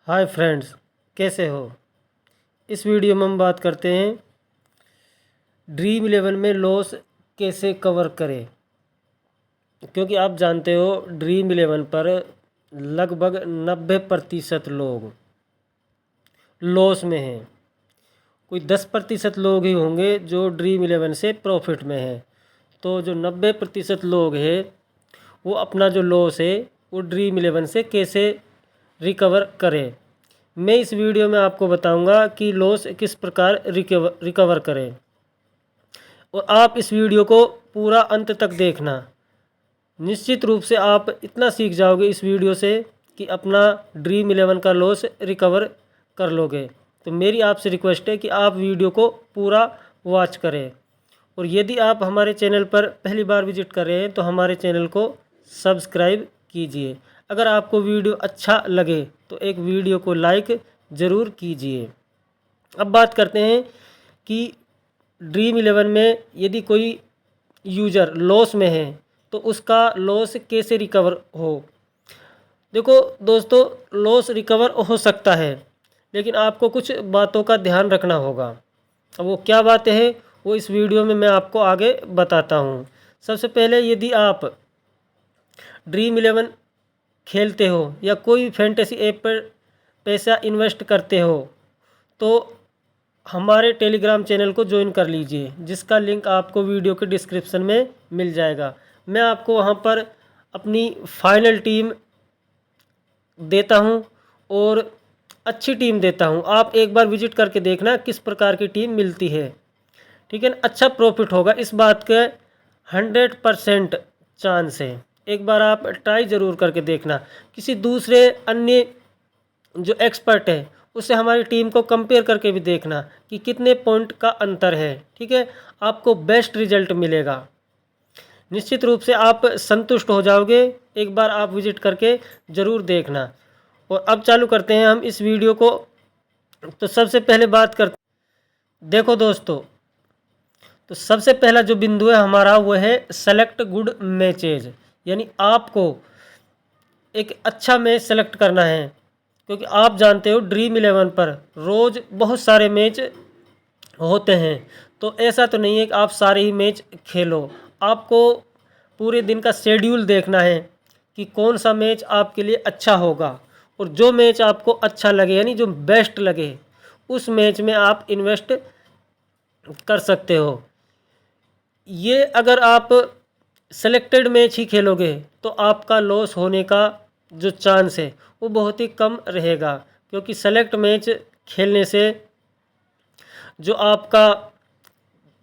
Hi friends, कैसे हो। इस वीडियो में हम बात करते हैं ड्रीम इलेवन में लॉस कैसे कवर करें। क्योंकि आप जानते हो ड्रीम इलेवन पर लगभग 90% लोग लॉस में हैं। कोई 10% लोग ही होंगे जो ड्रीम इलेवन से प्रॉफिट में हैं। तो जो 90% लोग हैं वो अपना जो लॉस है वो ड्रीम इलेवन से कैसे रिकवर करें। मैं इस वीडियो में आपको बताऊंगा कि लॉस किस प्रकार रिकवर करें, और आप इस वीडियो को पूरा अंत तक देखना। निश्चित रूप से आप इतना सीख जाओगे इस वीडियो से कि अपना ड्रीम इलेवन का लॉस रिकवर कर लोगे। तो मेरी आपसे रिक्वेस्ट है कि आप वीडियो को पूरा वॉच करें, और यदि आप हमारे चैनल पर पहली बार विजिट कर रहे हैं तो हमारे चैनल को सब्सक्राइब कीजिए। अगर आपको वीडियो अच्छा लगे तो एक वीडियो को लाइक ज़रूर कीजिए। अब बात करते हैं कि ड्रीम इलेवन में यदि कोई यूज़र लॉस में है तो उसका लॉस कैसे रिकवर हो। देखो दोस्तों, लॉस रिकवर हो सकता है, लेकिन आपको कुछ बातों का ध्यान रखना होगा। अब वो क्या बातें हैं वो इस वीडियो में मैं आपको आगे बताता हूँ। सबसे पहले, यदि आप ड्रीम इलेवन खेलते हो या कोई फैंटेसी ऐप पर पैसा इन्वेस्ट करते हो तो हमारे टेलीग्राम चैनल को ज्वाइन कर लीजिए, जिसका लिंक आपको वीडियो के डिस्क्रिप्शन में मिल जाएगा। मैं आपको वहां पर अपनी फाइनल टीम देता हूं और अच्छी टीम देता हूं। आप एक बार विजिट करके देखना किस प्रकार की टीम मिलती है, ठीक है ना। अच्छा प्रॉफिट होगा, इस बात के 100% चांस है। एक बार आप ट्राई ज़रूर करके देखना। किसी दूसरे अन्य जो एक्सपर्ट है उससे हमारी टीम को कंपेयर करके भी देखना कि कितने पॉइंट का अंतर है, ठीक है। आपको बेस्ट रिजल्ट मिलेगा, निश्चित रूप से आप संतुष्ट हो जाओगे। एक बार आप विजिट करके ज़रूर देखना। और अब चालू करते हैं हम इस वीडियो को। तो सबसे पहले बात करते, देखो दोस्तों, तो सबसे पहला जो बिंदु है हमारा वो है सेलेक्ट गुड मैचेज। यानी आपको एक अच्छा मैच सेलेक्ट करना है, क्योंकि आप जानते हो ड्रीम इलेवन पर रोज़ बहुत सारे मैच होते हैं। तो ऐसा तो नहीं है कि आप सारे ही मैच खेलो। आपको पूरे दिन का शेड्यूल देखना है कि कौन सा मैच आपके लिए अच्छा होगा, और जो मैच आपको अच्छा लगे यानी जो बेस्ट लगे उस मैच में आप इन्वेस्ट कर सकते हो। ये अगर आप सेलेक्टेड मैच ही खेलोगे तो आपका लॉस होने का जो चांस है वो बहुत ही कम रहेगा, क्योंकि सेलेक्ट मैच खेलने से जो आपका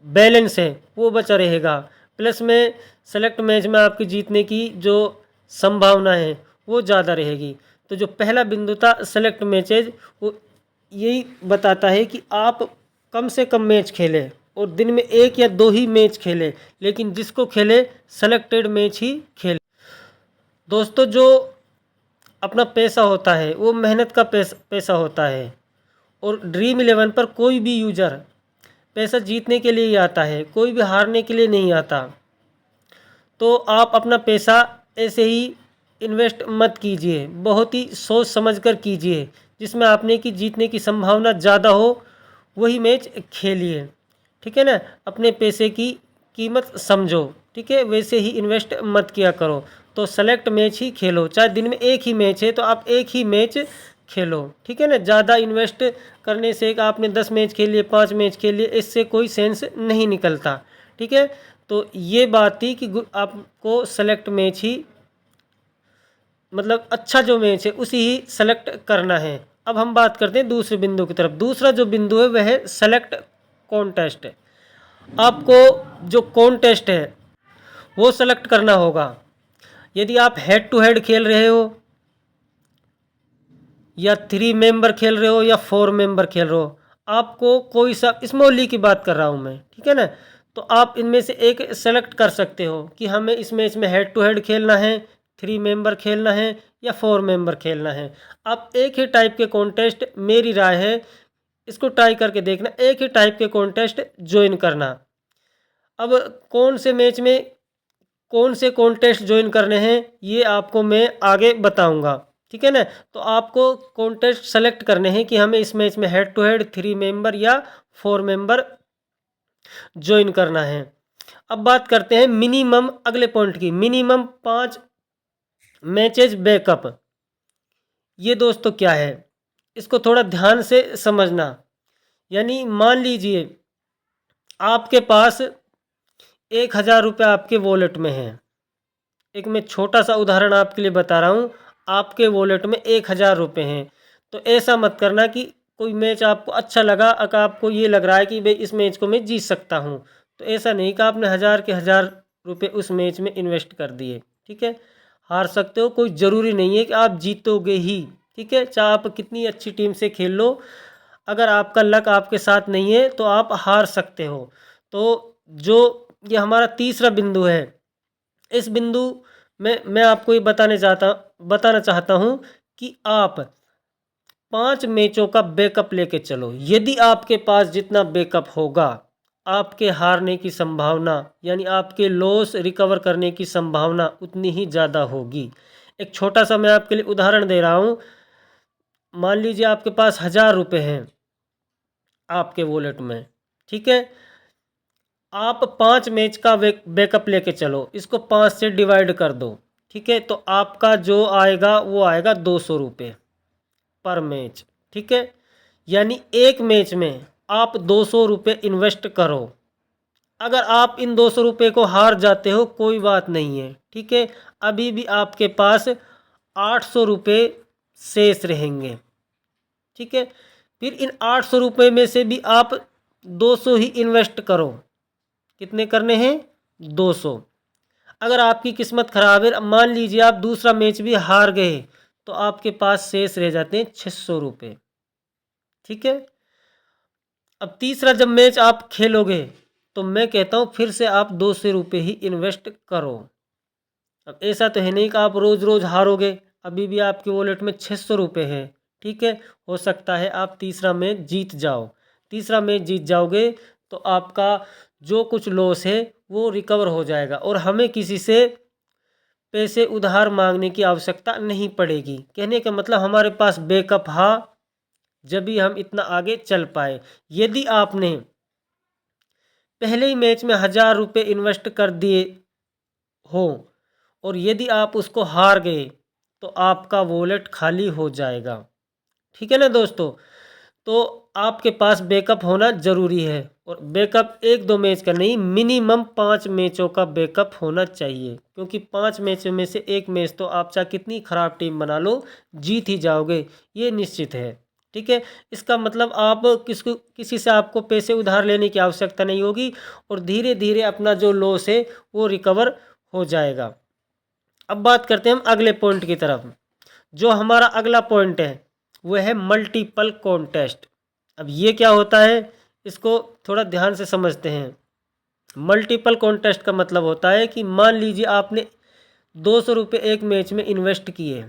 बैलेंस है वो बचा रहेगा। प्लस में सेलेक्ट मैच में आपकी जीतने की जो संभावना है वो ज़्यादा रहेगी। तो जो पहला बिंदु था सेलेक्ट मैचेज, वो यही बताता है कि आप कम से कम मैच खेलें और दिन में 1 या 2 ही मैच खेलें, लेकिन जिसको खेले सेलेक्टेड मैच ही खेले। दोस्तों, जो अपना पैसा होता है वो मेहनत का पैसा होता है, और ड्रीम इलेवन पर कोई भी यूज़र पैसा जीतने के लिए ही आता है, कोई भी हारने के लिए नहीं आता। तो आप अपना पैसा ऐसे ही इन्वेस्ट मत कीजिए, बहुत ही सोच समझ कर कीजिए। जिसमें आपने की जीतने की संभावना ज़्यादा हो वही मैच खेलिए, ठीक है ना। अपने पैसे की कीमत समझो, ठीक है, वैसे ही इन्वेस्ट मत किया करो। तो सेलेक्ट मैच ही खेलो, चाहे दिन में 1 ही मैच है तो आप 1 ही मैच खेलो, ठीक है ना। ज़्यादा इन्वेस्ट करने से आपने 10 मैच खेल लिए, 5 मैच खेल लिए, इससे कोई सेंस नहीं निकलता, ठीक है। तो ये बात थी कि आपको सेलेक्ट मैच ही, मतलब अच्छा जो मैच है उसी ही सेलेक्ट करना है। अब हम बात करते हैं दूसरे बिंदु की तरफ। दूसरा जो बिंदु है वह है सेलेक्ट कॉन्टेस्ट। आपको जो कॉन्टेस्ट है वो सेलेक्ट करना होगा। यदि आप हेड टू हेड खेल रहे हो या 3 मेंबर खेल रहे हो या 4 मेंबर खेल रहे हो, आपको कोई सा, स्मॉल लीग की बात कर रहा हूँ मैं, ठीक है ना। तो आप इनमें से एक सेलेक्ट कर सकते हो कि हमें इस मैच में हेड टू हेड खेलना है, 3 मेंबर खेलना है या 4 मेंबर खेलना है। आप एक ही टाइप के कॉन्टेस्ट, मेरी राय है इसको ट्राई करके देखना, एक ही टाइप के कॉन्टेस्ट ज्वाइन करना। अब कौन से मैच में कौन से कॉन्टेस्ट ज्वाइन करने हैं ये आपको मैं आगे बताऊंगा। ठीक है ना। तो आपको कॉन्टेस्ट सेलेक्ट करने हैं कि हमें इस मैच में हेड टू हेड 3 मेंबर या 4 मेंबर ज्वाइन करना है। अब बात करते हैं मिनिमम, अगले पॉइंट की, मिनिमम 5 मैचेज बैकअप। ये दोस्तों क्या है, इसको थोड़ा ध्यान से समझना। यानी मान लीजिए आपके पास 1,000 रुपये आपके वॉलेट में है। एक मैं छोटा सा उदाहरण आपके लिए बता रहा हूँ। आपके वॉलेट में 1,000 रुपये हैं, तो ऐसा मत करना कि कोई मैच आपको अच्छा लगा, अगर आपको ये लग रहा है कि भाई इस मैच को मैं जीत सकता हूँ, तो ऐसा नहीं कि आपने 1,000 के 1,000 रुपये उस मैच में इन्वेस्ट कर दिए। ठीक है, हार सकते हो, कोई ज़रूरी नहीं है कि आप जीतोगे ही। ठीक है, चाहे आप कितनी अच्छी टीम से खेल लो, अगर आपका लक आपके साथ नहीं है तो आप हार सकते हो। तो जो ये हमारा तीसरा बिंदु है, इस बिंदु में मैं आपको ये बताना चाहता हूँ कि आप 5 मैचों का बैकअप लेके चलो। यदि आपके पास जितना बैकअप होगा, आपके हारने की संभावना यानी आपके लॉस रिकवर करने की संभावना उतनी ही ज़्यादा होगी। एक छोटा सा मैं आपके लिए उदाहरण दे रहा हूँ। मान लीजिए आपके पास 1,000 रुपये हैं आपके वॉलेट में। ठीक है, आप 5 मैच का बैकअप लेके चलो, इसको 5 से डिवाइड कर दो। ठीक है, तो आपका जो आएगा वो आएगा 200 रुपये पर मैच। ठीक है, यानी एक मैच में आप 200 रुपये इन्वेस्ट करो। अगर आप इन 200 रुपये को हार जाते हो कोई बात नहीं है। ठीक है, अभी भी आपके पास 800 रुपये शेष रहेंगे। ठीक है, फिर इन 800 रुपये में से भी आप 200 ही इन्वेस्ट करो। कितने करने हैं? 200। अगर आपकी किस्मत खराब है, मान लीजिए आप दूसरा मैच भी हार गए, तो आपके पास शेष रह जाते हैं 600 रुपये। ठीक है, अब तीसरा जब मैच आप खेलोगे तो मैं कहता हूँ फिर से आप 200 रुपये ही इन्वेस्ट करो। अब ऐसा तो है नहीं कि आप रोज़ रोज़ हारोगे, अभी भी आपके वॉलेट में 600 रुपये है। ठीक है, हो सकता है आप तीसरा मैच जीत जाओ। तीसरा मैच जीत जाओगे तो आपका जो कुछ लॉस है वो रिकवर हो जाएगा और हमें किसी से पैसे उधार मांगने की आवश्यकता नहीं पड़ेगी। कहने का मतलब हमारे पास बैकअप हा, जब भी हम इतना आगे चल पाए। यदि आपने पहले ही मैच में 1,000 रुपये इन्वेस्ट कर दिए हो और यदि आप उसको हार गए तो आपका वॉलेट खाली हो जाएगा। ठीक है ना दोस्तों, तो आपके पास बैकअप होना ज़रूरी है और बैकअप 1-2 मैच का नहीं, मिनिमम 5 मैचों का बैकअप होना चाहिए, क्योंकि 5 मैचों में से एक मैच तो आप चाहे कितनी ख़राब टीम बना लो जीत ही जाओगे, ये निश्चित है। ठीक है, इसका मतलब आप किसी से आपको पैसे उधार लेने की आवश्यकता नहीं होगी और धीरे धीरे अपना जो लॉस है वो रिकवर हो जाएगा। अब बात करते हैं हम अगले पॉइंट की तरफ। जो हमारा अगला पॉइंट है वो है मल्टीपल कॉन्टेस्ट। अब ये क्या होता है, इसको थोड़ा ध्यान से समझते हैं। मल्टीपल कॉन्टेस्ट का मतलब होता है कि मान लीजिए आपने 200 रुपये एक मैच में इन्वेस्ट किए।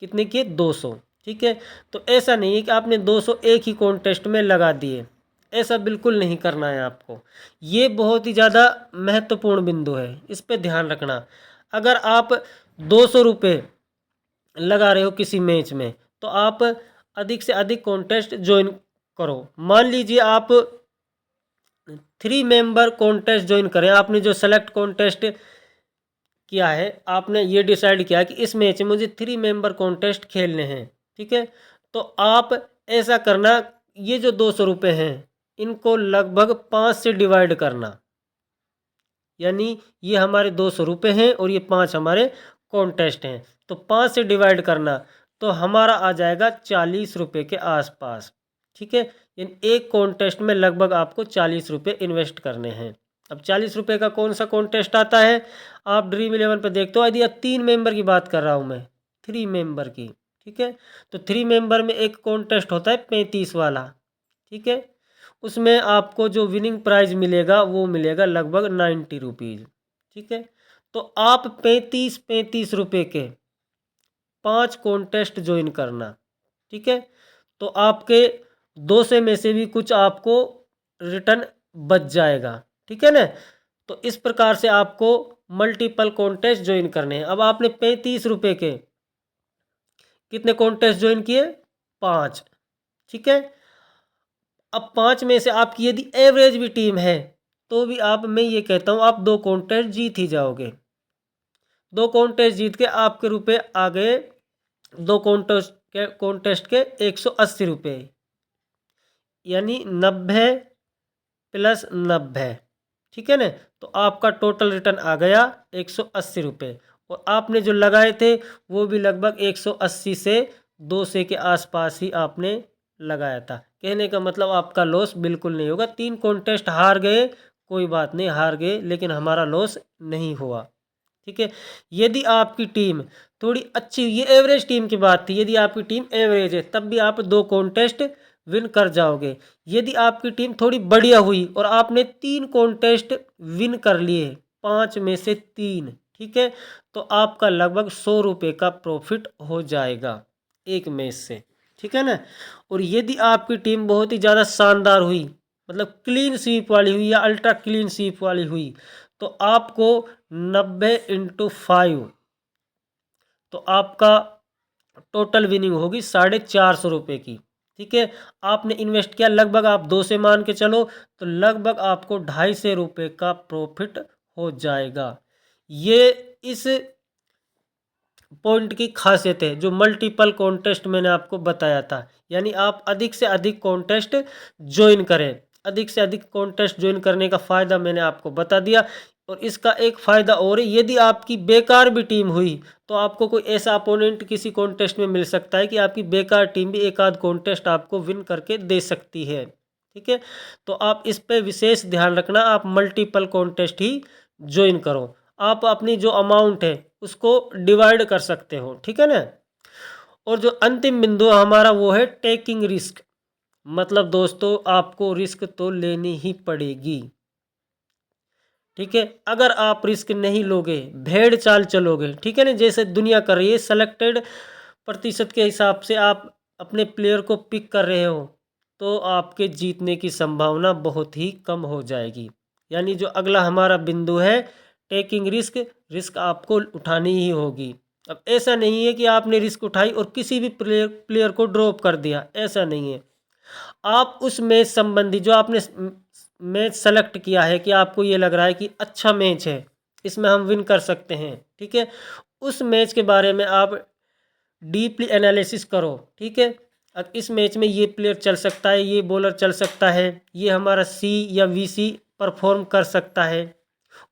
कितने किए? 200। ठीक है, तो ऐसा नहीं है कि आपने 200 एक ही कॉन्टेस्ट में लगा दिए, ऐसा बिल्कुल नहीं करना है आपको। ये बहुत ही ज़्यादा महत्वपूर्ण बिंदु है, इस पर ध्यान रखना। अगर आप 200 रुपये लगा रहे हो किसी मैच में तो आप अधिक से अधिक कॉन्टेस्ट ज्वाइन करो। मान लीजिए आप 3 मेंबर कॉन्टेस्ट ज्वाइन करें। आपने जो सेलेक्ट कॉन्टेस्ट किया है, आपने ये डिसाइड किया कि इस मैच में मुझे 3 मेंबर कॉन्टेस्ट खेलने हैं। ठीक है, तो आप ऐसा करना, ये जो 200 रुपये हैं इनको लगभग 5 से डिवाइड करना। यानी ये हमारे 200 रुपये हैं और ये 5 हमारे कॉन्टेस्ट हैं, तो 5 से डिवाइड करना तो हमारा आ जाएगा 40 रुपये के आसपास। ठीक है, यानी एक कॉन्टेस्ट में लगभग आपको 40 रुपये इन्वेस्ट करने हैं। अब 40 रुपये का कौन सा कॉन्टेस्ट आता है, आप ड्रीम 11 पे देखते हो। यदि 3 मेंबर की बात कर रहा हूँ मैं, 3 मेंबर की। ठीक है, तो 3 मेंबर में एक कॉन्टेस्ट होता है 35 वाला। ठीक है, उसमें आपको जो विनिंग प्राइज मिलेगा वो मिलेगा लगभग 90 रुपीज़। ठीक है, तो आप 35-35 रुपये के 5 कॉन्टेस्ट ज्वाइन करना। ठीक है, तो आपके 200 में से भी कुछ आपको रिटर्न बच जाएगा। ठीक है ना, तो इस प्रकार से आपको मल्टीपल कॉन्टेस्ट ज्वाइन करने हैं। अब आपने 35 रुपये के कितने कॉन्टेस्ट ज्वाइन किए? 5। ठीक है, अब 5 में से आपकी यदि एवरेज भी टीम है तो भी मैं ये कहता हूँ आप 2 कॉन्टेस्ट जीत ही जाओगे। 2 कॉन्टेस्ट जीत के आपके रुपए आ गए 2 कॉन्टेस्ट के 180 रुपये, यानी 90 प्लस 90। ठीक है ना, तो आपका टोटल रिटर्न आ गया 180 रुपये, और आपने जो लगाए थे वो भी लगभग 180 से 200 के आसपास ही आपने लगाया था। कहने का मतलब आपका लॉस बिल्कुल नहीं होगा। 3 कॉन्टेस्ट हार गए, कोई बात नहीं, हार गए, लेकिन हमारा लॉस नहीं हुआ। ठीक है, यदि आपकी टीम थोड़ी अच्छी, ये एवरेज टीम की बात थी, यदि आपकी टीम एवरेज है तब भी आप 2 कॉन्टेस्ट विन कर जाओगे। यदि आपकी टीम थोड़ी बढ़िया हुई और आपने 3 कॉन्टेस्ट विन कर लिए, 5 में से 3, ठीक है, तो आपका लगभग 100 रुपये का प्रॉफिट हो जाएगा एक मैच से। ठीक है ना, और यदि आपकी टीम बहुत ही ज़्यादा शानदार हुई, मतलब क्लीन स्वीप वाली हुई या अल्ट्रा क्लीन स्वीप वाली हुई, तो आपको 90 × 5, तो आपका टोटल विनिंग होगी 450 रुपये की। ठीक है, आपने इन्वेस्ट किया लगभग, आप 2 से मान के चलो, तो लगभग आपको 250 रुपये का प्रॉफिट हो जाएगा। ये इस पॉइंट की खासियत है जो मल्टीपल कॉन्टेस्ट मैंने आपको बताया था। यानी आप अधिक से अधिक कॉन्टेस्ट ज्वाइन करें। अधिक से अधिक कॉन्टेस्ट ज्वाइन करने का फ़ायदा मैंने आपको बता दिया। और इसका एक फ़ायदा और है, यदि आपकी बेकार भी टीम हुई तो आपको कोई ऐसा अपोनेंट किसी कॉन्टेस्ट में मिल सकता है कि आपकी बेकार टीम भी एक आध कॉन्टेस्ट आपको विन करके दे सकती है। ठीक है, तो आप इस पे विशेष ध्यान रखना, आप मल्टीपल कॉन्टेस्ट ही ज्वाइन करो। आप अपनी जो अमाउंट है उसको डिवाइड कर सकते हो। ठीक है ना, और जो अंतिम बिंदु हमारा वो है टेकिंग रिस्क। मतलब दोस्तों आपको रिस्क तो लेनी ही पड़ेगी। ठीक है, अगर आप रिस्क नहीं लोगे, भेड़ चाल चलोगे, ठीक है ना, जैसे दुनिया कर रही है, सेलेक्टेड प्रतिशत के हिसाब से आप अपने प्लेयर को पिक कर रहे हो, तो आपके जीतने की संभावना बहुत ही कम हो जाएगी। यानी जो अगला हमारा बिंदु है टेकिंग रिस्क, रिस्क आपको उठानी ही होगी। अब ऐसा नहीं है कि आपने रिस्क उठाई और किसी भी प्लेयर को ड्रॉप कर दिया, ऐसा नहीं है। आप उस मैच संबंधी जो आपने मैच सेलेक्ट किया है कि आपको ये लग रहा है कि अच्छा मैच है, इसमें हम विन कर सकते हैं, ठीक है, उस मैच के बारे में आप डीपली एनालिसिस करो। ठीक है, अब इस मैच में ये प्लेयर चल सकता है, ये बॉलर चल सकता है, ये हमारा सी या वीसी परफॉर्म कर सकता है,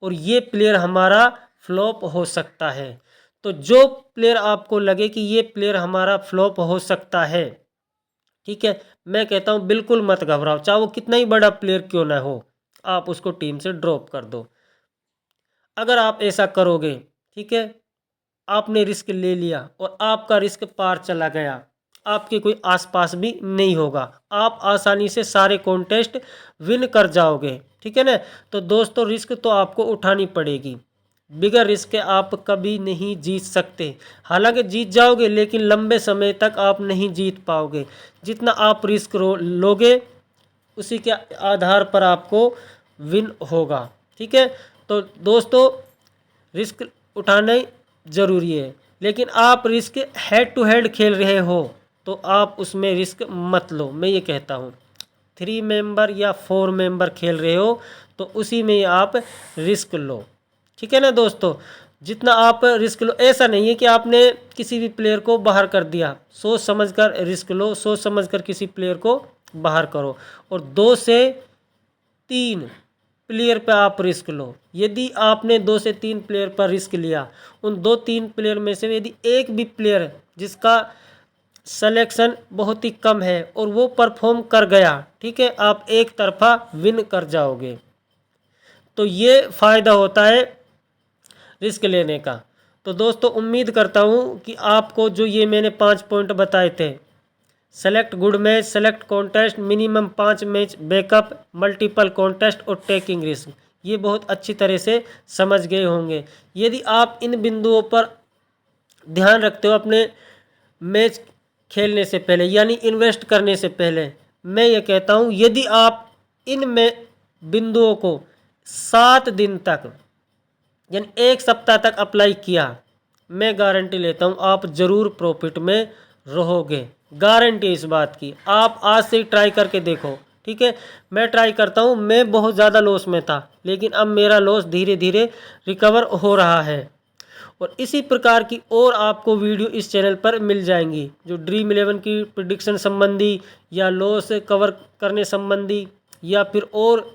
और ये प्लेयर हमारा फ्लॉप हो सकता है। तो जो प्लेयर आपको लगे कि ये प्लेयर हमारा फ्लॉप हो सकता है, ठीक है, मैं कहता हूँ बिल्कुल मत घबराओ, चाहे वो कितना ही बड़ा प्लेयर क्यों ना हो, आप उसको टीम से ड्रॉप कर दो। अगर आप ऐसा करोगे, ठीक है, आपने रिस्क ले लिया और आपका रिस्क पार चला गया, आपके कोई आसपास भी नहीं होगा, आप आसानी से सारे कॉन्टेस्ट विन कर जाओगे। ठीक है ना, तो दोस्तों रिस्क तो आपको उठानी पड़ेगी, बिगर रिस्क के आप कभी नहीं जीत सकते। हालांकि जीत जाओगे लेकिन लंबे समय तक आप नहीं जीत पाओगे। जितना आप रिस्क लोगे उसी के आधार पर आपको विन होगा। ठीक है, तो दोस्तों रिस्क उठाना ज़रूरी है, लेकिन आप रिस्क हेड टू हेड खेल रहे हो तो आप उसमें रिस्क मत लो। मैं ये कहता हूँ 3 मेंबर या 4 मेंबर खेल रहे हो तो उसी में आप रिस्क लो। ठीक है ना दोस्तों, जितना आप रिस्क लो, ऐसा नहीं है कि आपने किसी भी प्लेयर को बाहर कर दिया, सोच समझकर रिस्क लो, सोच समझकर किसी प्लेयर को बाहर करो, और 2 से 3 प्लेयर पर आप रिस्क लो। यदि आपने 2 से 3 प्लेयर पर रिस्क लिया, उन 2-3 प्लेयर में से यदि एक भी प्लेयर जिसका सिलेक्शन बहुत ही कम है और वो परफॉर्म कर गया, ठीक है, आप एक तरफा विन कर जाओगे। तो ये फ़ायदा होता है रिस्क लेने का। तो दोस्तों उम्मीद करता हूँ कि आपको जो ये मैंने 5 पॉइंट बताए थे, select good match, select contest, minimum 5 match backup, multiple contest और टेकिंग रिस्क, ये बहुत अच्छी तरह से समझ गए होंगे। यदि आप इन बिंदुओं पर ध्यान रखते हो अपने मैच खेलने से पहले, यानी इन्वेस्ट करने से पहले, मैं ये कहता हूँ यदि आप इन में बिंदुओं को 7 दिन तक यानी 1 सप्ताह तक अप्लाई किया, मैं गारंटी लेता हूँ आप ज़रूर प्रॉफिट में रहोगे, गारंटी इस बात की। आप आज से ट्राई करके देखो, ठीक है। मैं ट्राई करता हूँ, मैं बहुत ज़्यादा लॉस में था, लेकिन अब मेरा लॉस धीरे धीरे रिकवर हो रहा है। और इसी प्रकार की और आपको वीडियो इस चैनल पर मिल जाएंगी, जो ड्रीम 11 की प्रिडिक्शन संबंधी या लॉस कवर करने संबंधी या फिर और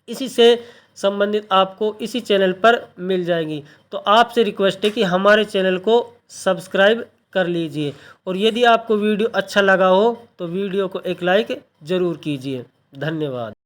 इसी से संबंधित आपको इसी चैनल पर मिल जाएंगी। तो आपसे रिक्वेस्ट है कि हमारे चैनल को सब्सक्राइब कर लीजिए, और यदि आपको वीडियो अच्छा लगा हो तो वीडियो को एक लाइक ज़रूर कीजिए। धन्यवाद।